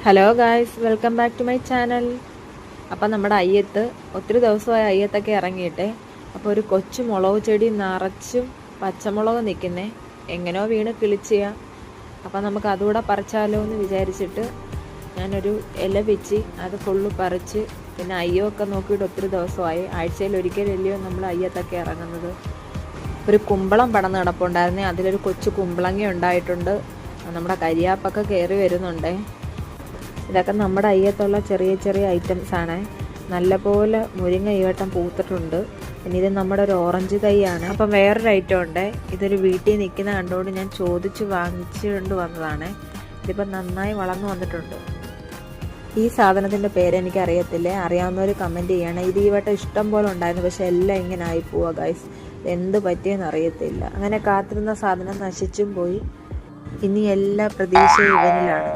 Hello guys, welcome back to my channel. അപ്പം നമ്മുടെ അയ്യത്ത് ഒത്തിരി ദിവസമായി അയ്യത്തൊക്കെ ഇറങ്ങിയിട്ടെ. അപ്പോൾ ഒരു കൊച്ചു മുളക് ചെടി നിറച്ചും പച്ചമുളക് നിൽക്കുന്നേ, എങ്ങനെയോ വീണ് കിളിച്ചിയ. അപ്പം നമുക്ക് അതുകൂടെ പറിച്ചാലോ എന്ന് വിചാരിച്ചിട്ട് ഞാനൊരു ഇല വെച്ച് അത് ഫുള്ള് പറിച്ച്, പിന്നെ അയ്യമൊക്കെ നോക്കിയിട്ട് ഒത്തിരി ദിവസമായി. ആഴ്ചയിൽ ഒരിക്കലല്ലയോ നമ്മൾ അയ്യത്തൊക്കെ ഇറങ്ങുന്നത്. ഒരു കുമ്പളം പടന്ന് കിടപ്പുണ്ടായിരുന്നേ, അതിലൊരു കൊച്ചു കുമ്പളങ്ങ ഉണ്ടായിട്ടുണ്ട്. നമ്മുടെ കരിയാപ്പൊക്കെ കയറി വരുന്നുണ്ടേ. ഇതൊക്കെ നമ്മുടെ അയ്യത്തുള്ള ചെറിയ ചെറിയ ഐറ്റംസ് ആണ്. നല്ലപോലെ മുരിങ്ങ ഈ വട്ടം പൂത്തിട്ടുണ്ട്. പിന്നെ ഇത് നമ്മുടെ ഒരു ഓറഞ്ച് തൈയാണ്. അപ്പം വേറൊരു ഐറ്റം ഉണ്ട്. ഇതൊരു വീട്ടിൽ നിൽക്കുന്ന കണ്ടുകൊണ്ട് ഞാൻ ചോദിച്ച് വാങ്ങിച്ചുകൊണ്ട് വന്നതാണ്. ഇതിപ്പം നന്നായി വളർന്നു വന്നിട്ടുണ്ട്. ഈ സാധനത്തിൻ്റെ പേരെനിക്ക് അറിയത്തില്ലേ, അറിയാവുന്നവർ കമൻറ്റ് ചെയ്യണം. ഇത് ഈ വട്ടം ഇഷ്ടം പോലെ ഉണ്ടായിരുന്നു, പക്ഷെ എല്ലാം ഇങ്ങനെ ആയിപ്പോവുക ഗൈസ്. എന്ത് പറ്റിയെന്ന് അറിയത്തില്ല. അങ്ങനെ കാത്തിരുന്ന സാധനം നശിച്ചും പോയി. ഇനി എല്ലാ പ്രതീക്ഷയും ഇവനിലാണ്.